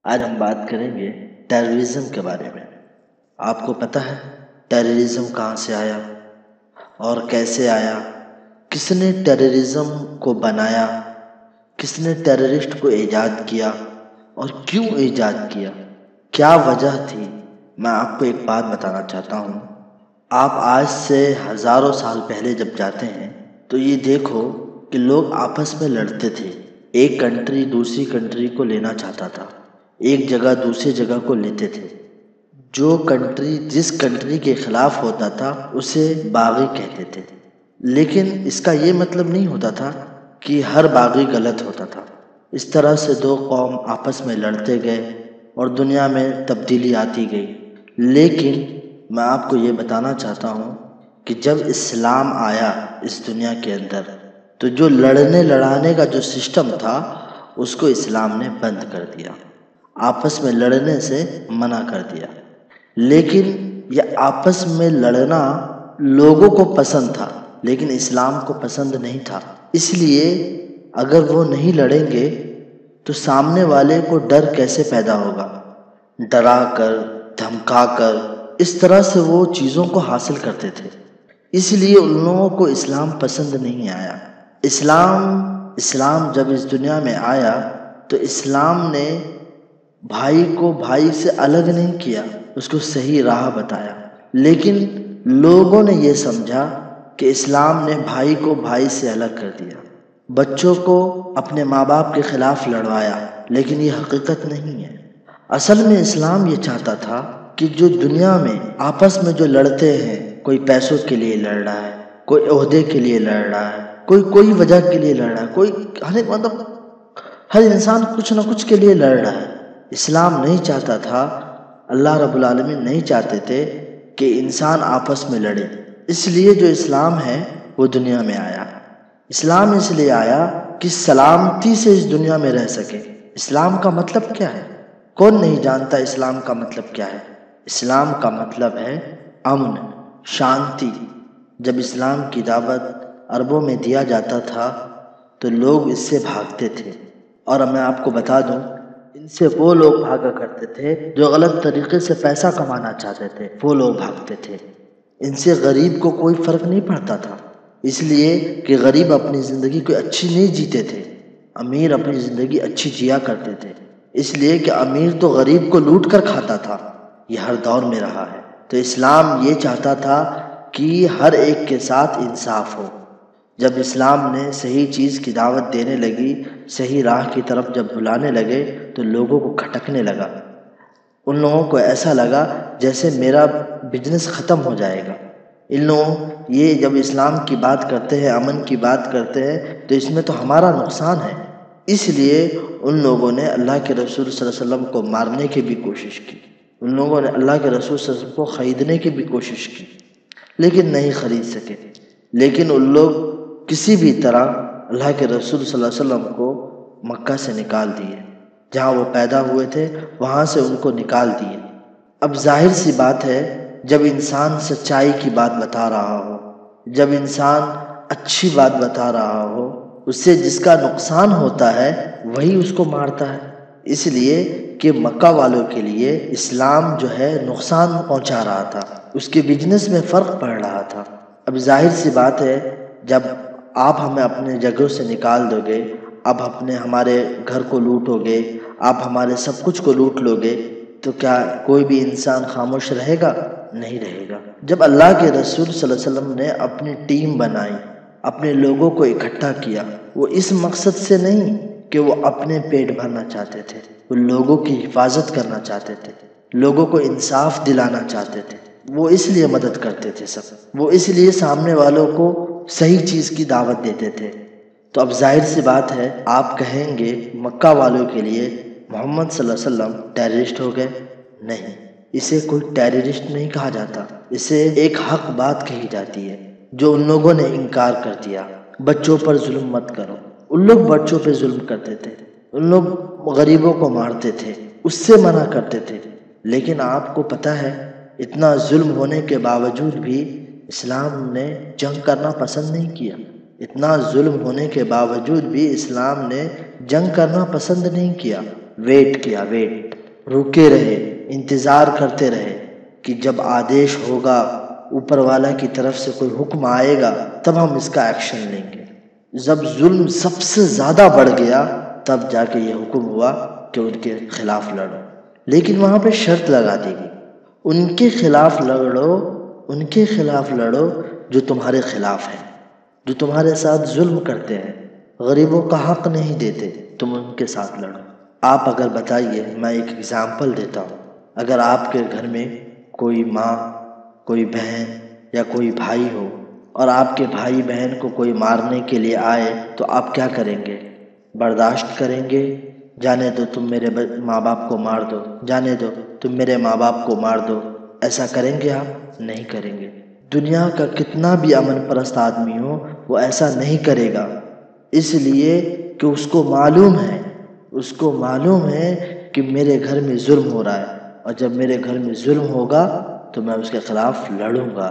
آج ہم بات کریں گے ٹیررزم کے بارے میں۔ آپ کو پتہ ہے ٹیررزم کہاں سے آیا اور کیسے آیا؟ کس نے ٹیررزم کو بنایا؟ کس نے ٹیررسٹ کو ایجاد کیا اور کیوں ایجاد کیا؟ کیا وجہ تھی؟ میں آپ کو ایک بات بتانا چاہتا ہوں۔ آپ آج سے ہزاروں سال پہلے جب جاتے ہیں تو یہ دیکھو کہ لوگ آپس میں لڑتے تھے۔ ایک کنٹری دوسری کنٹری کو لینا چاہتا تھا، ایک جگہ دوسری جگہ کو لیتے تھے۔ جو کنٹری جس کنٹری کے خلاف ہوتا تھا اسے باغی کہتے تھے، لیکن اس کا یہ مطلب نہیں ہوتا تھا کہ ہر باغی غلط ہوتا تھا۔ اس طرح سے دو قوم آپس میں لڑتے گئے اور دنیا میں تبدیلی آتی گئی۔ لیکن میں آپ کو یہ بتانا چاہتا ہوں کہ جب اسلام آیا اس دنیا کے اندر تو جو لڑنے لڑانے کا جو سسٹم تھا اس کو اسلام نے بند کر دیا، آپس میں لڑنے سے منع کر دیا۔ لیکن یہ آپس میں لڑنا لوگوں کو پسند تھا لیکن اسلام کو پسند نہیں تھا، اس لیے اگر وہ نہیں لڑیں گے تو سامنے والے کو ڈر کیسے پیدا ہوگا؟ ڈرا کر دھمکا کر اس طرح سے وہ چیزوں کو حاصل کرتے تھے۔ اس لیے ان لوگوں کو اسلام پسند نہیں آیا۔ اسلام جب اس دنیا میں آیا تو اسلام نے بھائی کو بھائی سے الگ نہیں کیا، اس کو صحیح راہ بتایا۔ لیکن لوگوں نے یہ سمجھا کہ اسلام نے بھائی کو بھائی سے الگ کر دیا، بچوں کو اپنے ماں باپ کے خلاف لڑوایا، لیکن یہ حقیقت نہیں ہے۔ اصل میں اسلام یہ چاہتا تھا کہ جو دنیا میں آپس میں جو لڑتے ہیں، کوئی پیسوں کے لیے لڑ رہا ہے، کوئی عہدے کے لیے لڑ رہا ہے، کوئی وجہ کے لیے لڑ رہا ہے، کوئی ہر انسان کچھ نہ کچھ کے لیے لڑ رہا ہے۔ اسلام نہیں چاہتا تھا، اللہ رب العالمین نہیں چاہتے تھے کہ انسان آپس میں لڑے۔ اس لیے جو اسلام ہے وہ دنیا میں آیا۔ اسلام اس لیے آیا کہ سلامتی سے اس دنیا میں رہ سکے۔ اسلام کا مطلب کیا ہے؟ کون نہیں جانتا اسلام کا مطلب کیا ہے؟ اسلام کا مطلب ہے امن، شانتی۔ جب اسلام کی دعوت عربوں میں دیا جاتا تھا تو لوگ اس سے بھاگتے تھے، اور میں آپ کو بتا دوں ان سے وہ لوگ بھاگا کرتے تھے جو غلط طریقے سے پیسہ کمانا چاہتے تھے، وہ لوگ بھاگتے تھے۔ ان سے غریب کو کوئی فرق نہیں پڑتا تھا، اس لیے کہ غریب اپنی زندگی کو اچھی نہیں جیتے تھے، امیر اپنی زندگی اچھی جیا کرتے تھے، اس لیے کہ امیر تو غریب کو لوٹ کر کھاتا تھا۔ یہ ہر دور میں رہا ہے۔ تو اسلام یہ چاہتا تھا کہ ہر ایک کے ساتھ انصاف ہو۔ جب اسلام نے صحیح چیز کی دعوت دینے لگی، صحیح راہ کی طرف جب بلانے لگے تو لوگوں کو کھٹکنے لگا۔ ان لوگوں کو ایسا لگا جیسے میرا بزنس ختم ہو جائے گا۔ ان لوگوں یہ جب اسلام کی بات کرتے ہیں، امن کی بات کرتے ہیں تو اس میں تو ہمارا نقصان ہے۔ اس لیے ان لوگوں نے اللہ کے رسول صلی اللہ علیہ وسلم کو مارنے کی بھی کوشش کی، ان لوگوں نے اللہ کے رسول صلی اللہ علیہ وسلم کو خریدنے کی بھی کوشش کی، لیکن نہیں خرید سکے۔ لیکن ان لوگ کسی بھی طرح اللہ کے رسول صلی اللہ علیہ وسلم کو مکہ سے نکال دیے، جہاں وہ پیدا ہوئے تھے وہاں سے ان کو نکال دیے۔ اب ظاہر سی بات ہے، جب انسان سچائی کی بات بتا رہا ہو، جب انسان اچھی بات بتا رہا ہو، اس سے جس کا نقصان ہوتا ہے وہی اس کو مارتا ہے۔ اس لیے کہ مکہ والوں کے لیے اسلام جو ہے نقصان پہنچا رہا تھا، اس کے بزنس میں فرق پڑ رہا تھا۔ اب ظاہر سی بات ہے، جب آپ ہمیں اپنے جگہوں سے نکال دو گے، اب ہمارے گھر کو لوٹو گے، آپ ہمارے سب کچھ کو لوٹ لو گے، تو کیا کوئی بھی انسان خاموش رہے گا؟ نہیں رہے گا۔ جب اللہ کے رسول صلی اللہ علیہ وسلم نے اپنی ٹیم بنائی، اپنے لوگوں کو اکٹھا کیا، وہ اس مقصد سے نہیں کہ وہ اپنے پیٹ بھرنا چاہتے تھے، وہ لوگوں کی حفاظت کرنا چاہتے تھے، لوگوں کو انصاف دلانا چاہتے تھے۔ وہ اس لیے مدد کرتے تھے سب، وہ اس لیے سامنے والوں کو صحیح چیز کی دعوت دیتے تھے۔ تو اب ظاہر سی بات ہے، آپ کہیں گے مکہ والوں کے لیے محمد صلی اللہ علیہ وسلم ٹیررسٹ ہو گئے؟ نہیں، اسے کوئی ٹیررسٹ نہیں کہا جاتا، اسے ایک حق بات کہی جاتی ہے جو ان لوگوں نے انکار کر دیا۔ بچوں پر ظلم مت کرو، ان لوگ بچوں پہ ظلم کرتے تھے، ان لوگ غریبوں کو مارتے تھے، اس سے منع کرتے تھے۔ لیکن آپ کو پتہ ہے اتنا ظلم ہونے کے باوجود بھی اسلام نے جنگ کرنا پسند نہیں کیا، اتنا ظلم ہونے کے باوجود بھی اسلام نے جنگ کرنا پسند نہیں کیا۔ ویٹ کیا، رکے رہے، انتظار کرتے رہے کہ جب آدیش ہوگا، اوپر والا کی طرف سے کوئی حکم آئے گا، تب ہم اس کا ایکشن لیں گے۔ جب ظلم سب سے زیادہ بڑھ گیا تب جا کے یہ حکم ہوا کہ ان کے خلاف لڑو، لیکن وہاں پہ شرط لگا دی گئی، ان کے خلاف لڑو جو تمہارے خلاف ہیں، جو تمہارے ساتھ ظلم کرتے ہیں، غریبوں کا حق نہیں دیتے، تم ان کے ساتھ لڑو۔ آپ اگر بتائیے، میں ایک اگزامپل دیتا ہوں، اگر آپ کے گھر میں کوئی ماں، کوئی بہن یا کوئی بھائی ہو اور آپ کے بھائی بہن کو کوئی مارنے کے لیے آئے تو آپ کیا کریں گے؟ برداشت کریں گے؟ جانے دو، تم میرے ماں باپ کو مار دو، جانے دو، تم میرے ماں باپ کو مار دو، ایسا کریں گے؟ آپ نہیں کریں گے۔ دنیا کا کتنا بھی امن پرست آدمی ہو، وہ ایسا نہیں کرے گا، اس لیے کہ اس کو معلوم ہے کہ میرے گھر میں ظلم ہو رہا ہے، اور جب میرے گھر میں ظلم ہوگا تو میں اس کے خلاف لڑوں گا۔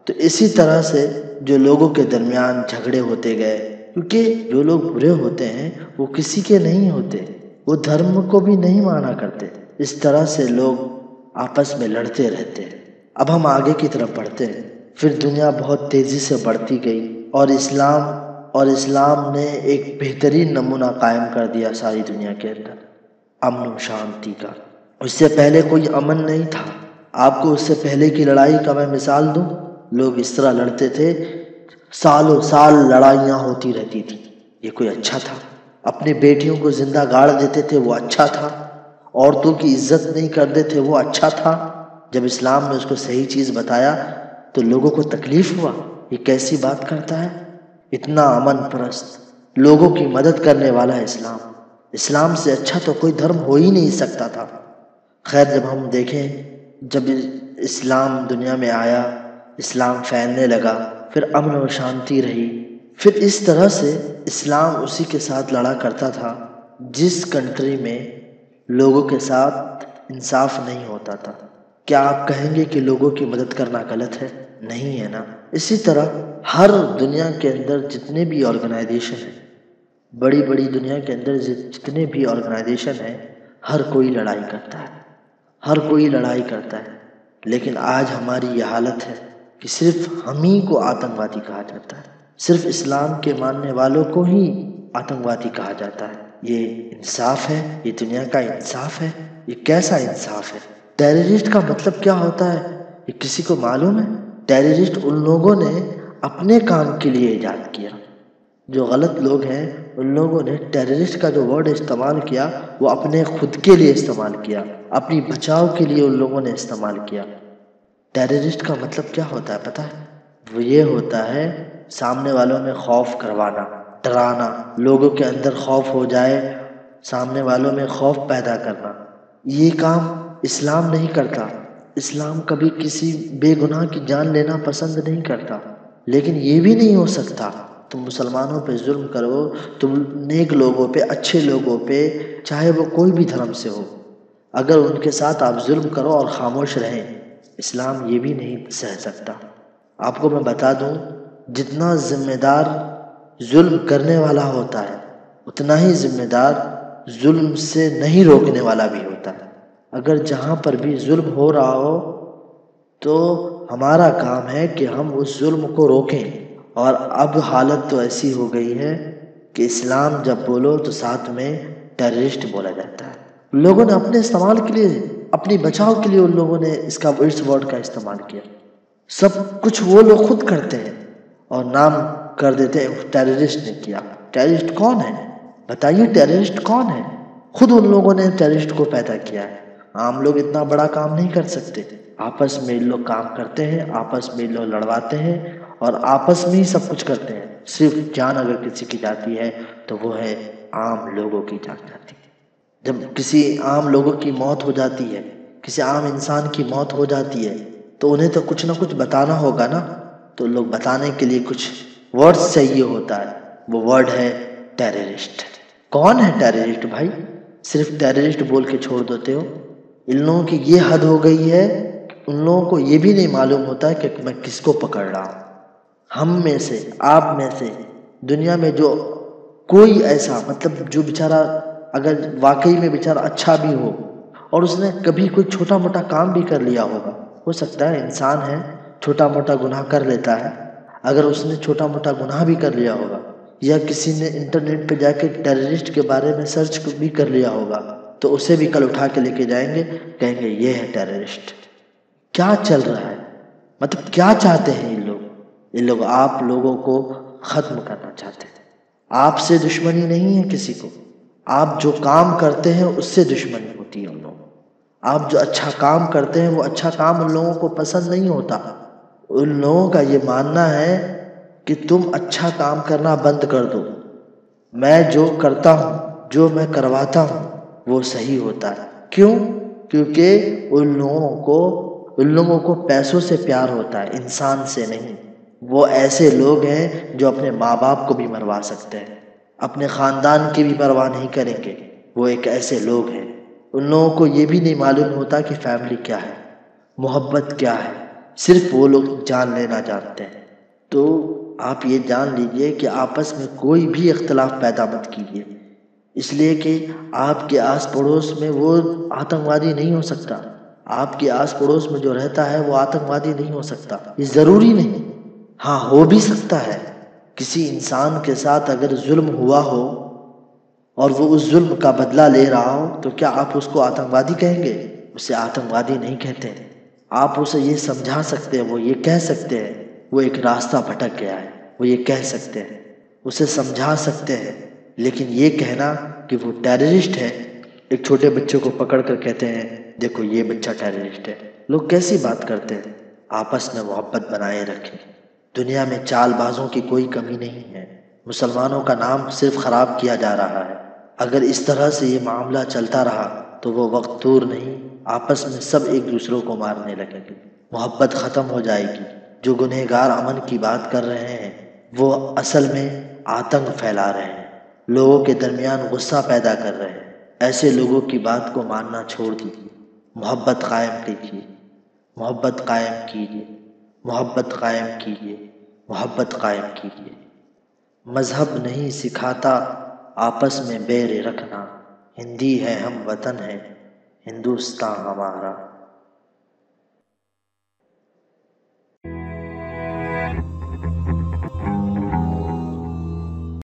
تو اسی طرح سے جو لوگوں کے درمیان جھگڑے ہوتے گئے، کیونکہ جو لوگ برے ہوتے ہیں وہ کسی کے نہیں ہوتے، وہ دھرم کو بھی نہیں مانا کرتے، اس طرح سے لوگ آپس میں لڑتے رہتے ہیں۔ اب ہم آگے کی طرف بڑھتے ہیں۔ پھر دنیا بہت تیزی سے بڑھتی گئی اور اسلام نے ایک بہترین نمونہ قائم کر دیا ساری دنیا کے اندر، امن و شانتی کا۔ اس سے پہلے کوئی امن نہیں تھا۔ آپ کو اس سے پہلے کی لڑائی کا میں مثال دوں، لوگ اس طرح لڑتے تھے، سالوں سال لڑائیاں ہوتی رہتی تھی، یہ کوئی اچھا تھا؟ اپنی بیٹیوں کو زندہ گاڑ دیتے تھے، وہ اچھا تھا؟ عورتوں کی عزت نہیں کرتے تھے، وہ اچھا تھا؟ جب اسلام نے اس کو صحیح چیز بتایا تو لوگوں کو تکلیف ہوا، یہ کیسی بات کرتا ہے؟ اتنا امن پرست، لوگوں کی مدد کرنے والا ہے اسلام سے اچھا تو کوئی دھرم ہو ہی نہیں سکتا تھا۔ خیر، جب ہم دیکھیں، جب اسلام دنیا میں آیا، اسلام پھیلنے لگا، پھر امن و شانتی رہی، پھر اس طرح سے اسلام اسی کے ساتھ لڑا کرتا تھا جس کنٹری میں لوگوں کے ساتھ انصاف نہیں ہوتا تھا۔ کیا آپ کہیں گے کہ لوگوں کی مدد کرنا غلط ہے؟ نہیں ہے نا۔ اسی طرح ہر دنیا کے اندر جتنے بھی آرگنائزیشن ہیں، بڑی بڑی دنیا کے اندر جتنے بھی آرگنائزیشن ہیں، ہر کوئی لڑائی کرتا ہے، لیکن آج ہماری یہ حالت ہے کہ صرف ہم ہی کو آتنکوادی کہا جاتا ہے، صرف اسلام کے ماننے والوں کو ہی آتنکوادی کہا جاتا ہے۔ یہ انصاف ہے؟ یہ دنیا کا انصاف ہے؟ یہ کیسا انصاف ہے؟ ٹیررسٹ کا مطلب کیا ہوتا ہے؟ یہ کسی کو معلوم ہے؟ ٹیررسٹ ان لوگوں نے اپنے کام کے لیے ایجاد کیا، جو غلط لوگ ہیں ان لوگوں نے ٹیررسٹ کا جو ورڈ استعمال کیا وہ اپنے خود کے لیے استعمال کیا، اپنی بچاؤ کے لیے ان لوگوں نے استعمال کیا۔ ٹیررسٹ کا مطلب کیا ہوتا ہے پتہ ہے؟ وہ یہ ہوتا ہے سامنے والوں میں خوف کروانا، ڈرانا، لوگوں کے اندر خوف ہو جائے، سامنے والوں میں خوف پیدا کرنا۔ یہ کام اسلام نہیں کرتا۔ اسلام کبھی کسی بے گناہ کی جان لینا پسند نہیں کرتا، لیکن یہ بھی نہیں ہو سکتا تم مسلمانوں پہ ظلم کرو، تم نیک لوگوں پہ، اچھے لوگوں پہ، چاہے وہ کوئی بھی دھرم سے ہو، اگر ان کے ساتھ آپ ظلم کرو اور خاموش رہیں، اسلام یہ بھی نہیں سہ سکتا۔ آپ کو میں بتا دوں، جتنا ذمہ دار ظلم کرنے والا ہوتا ہے اتنا ہی ذمہ دار ظلم سے نہیں روکنے والا بھی ہوتا ہے۔ اگر جہاں پر بھی ظلم ہو رہا ہو تو ہمارا کام ہے کہ ہم اس ظلم کو روکیں۔ اور اب حالت تو ایسی ہو گئی ہے کہ اسلام جب بولو تو ساتھ میں ٹیررسٹ بولا جاتا ہے۔ لوگوں نے اپنے استعمال کے لیے، اپنی بچاؤ کے لیے ان لوگوں نے اس ورڈ کا استعمال کیا۔ سب کچھ وہ لوگ خود کرتے ہیں اور نام کر دیتے ہیں ٹیررسٹ نے کیا۔ ٹیررسٹ کون ہے؟ بتائیے، ٹیررسٹ کون ہے؟ خود ان لوگوں نے ٹیررسٹ کو پیدا کیا ہے۔ عام لوگ اتنا بڑا کام نہیں کر سکتے۔ آپس میں ان لوگ کام کرتے ہیں، آپس میں ان لوگ لڑواتے ہیں اور آپس میں ہی سب کچھ کرتے ہیں۔ صرف جان اگر کسی کی جاتی ہے تو وہ ہے عام لوگوں کی جان جاتی ہے۔ جب کسی عام لوگوں کی موت ہو جاتی ہے، کسی عام انسان کی موت ہو جاتی ہے تو انہیں تو کچھ نہ کچھ بتانا ہوگا نا، تو لوگ بتانے کے لیے کچھ ورڈ چاہیے ہوتا ہے، وہ ورڈ ہے ٹیررسٹ۔ کون ہے ٹیررسٹ بھائی؟ صرف ٹیررسٹ بول کے چھوڑ دیتے ہو؟ ان لوگوں کی یہ حد ہو گئی ہے، ان لوگوں کو یہ بھی نہیں معلوم ہوتا ہے کہ میں کس کو پکڑ رہا ہوں۔ ہم میں سے، آپ میں سے، دنیا میں جو کوئی ایسا، مطلب جو بیچارہ اگر واقعی میں بیچارہ اچھا بھی ہو اور اس نے کبھی کوئی چھوٹا موٹا کام بھی کر لیا ہوگا، ہو سکتا ہے انسان ہے چھوٹا موٹا گناہ کر لیتا ہے، اگر اس نے چھوٹا موٹا گناہ بھی کر لیا ہوگا یا کسی نے انٹرنیٹ پہ جا کے ٹیررسٹ کے بارے میں سرچ بھی کر لیا ہوگا تو اسے بھی کل اٹھا کے لے کے جائیں گے، کہیں گے یہ ہے ٹیررسٹ۔ کیا چل رہا ہے؟ مطلب کیا چاہتے ہیں یہ لوگ آپ لوگوں کو ختم کرنا چاہتے ہیں۔ آپ سے دشمنی نہیں ہے کسی کو، آپ جو کام کرتے ہیں اس سے دشمنی ہوتی ہے ان لوگوں کو۔ آپ جو اچھا کام کرتے ہیں وہ اچھا کام ان لوگوں کو پسند نہیں ہوتا۔ ان لوگوں کا یہ ماننا ہے کہ تم اچھا کام کرنا بند کر دو، میں جو کرتا ہوں جو میں کرواتا ہوں وہ صحیح ہوتا ہے۔ کیوں؟ کیونکہ ان لوگوں کو پیسوں سے پیار ہوتا ہے، انسان سے نہیں۔ وہ ایسے لوگ ہیں جو اپنے ماں باپ کو بھی مروا سکتے ہیں، اپنے خاندان کی بھی پرواہ نہیں کریں گے۔ وہ ایک ایسے لوگ ہیں، ان لوگوں کو یہ بھی نہیں معلوم ہوتا کہ فیملی کیا ہے، محبت کیا ہے، صرف وہ لوگ جان لینا جانتے ہیں۔ تو آپ یہ جان لیجئے کہ آپس میں کوئی بھی اختلاف پیدا مت کیجیے، اس لیے کہ آپ کے آس پڑوس میں وہ آتنکوادی نہیں ہو سکتا۔ آپ کے آس پڑوس میں جو رہتا ہے وہ آتنکوادی نہیں ہو سکتا، یہ ضروری نہیں۔ ہاں ہو بھی سکتا ہے، کسی انسان کے ساتھ اگر ظلم ہوا ہو اور وہ اس ظلم کا بدلہ لے رہا ہو تو کیا آپ اس کو آتنکوادی کہیں گے؟ اسے آتنکوادی نہیں کہتے۔ آپ اسے یہ سمجھا سکتے ہیں، وہ یہ کہہ سکتے ہیں وہ ایک راستہ بھٹک گیا ہے، وہ یہ کہہ سکتے ہیں، اسے سمجھا سکتے ہیں۔ لیکن یہ کہنا کہ وہ ٹیررسٹ ہے، ایک چھوٹے بچے کو پکڑ کر کہتے ہیں دیکھو یہ بچہ ٹیررسٹ ہے، لوگ کیسی بات کرتے ہیں؟ آپس میں محبت بنائے رکھیں۔ دنیا میں چال بازوں کی کوئی کمی نہیں ہے، مسلمانوں کا نام صرف خراب کیا جا رہا ہے۔ اگر اس طرح سے یہ معاملہ چلتا رہا تو وہ وقت دور نہیں آپس میں سب ایک دوسروں کو مارنے لگیں گے، محبت ختم ہو جائے گی۔ جو گنہگار امن کی بات کر رہے ہیں وہ اصل میں آتنک پھیلا رہے ہیں، لوگوں کے درمیان غصہ پیدا کر رہے ہیں۔ ایسے لوگوں کی بات کو ماننا چھوڑ دیجیے، محبت قائم کیجیے، محبت قائم کیجیے، محبت قائم کیجیے، محبت قائم کیجیے۔ مذہب نہیں سکھاتا آپس میں بیر رکھنا، ہندی ہے ہم وطن ہے ہندوستان ہمارا۔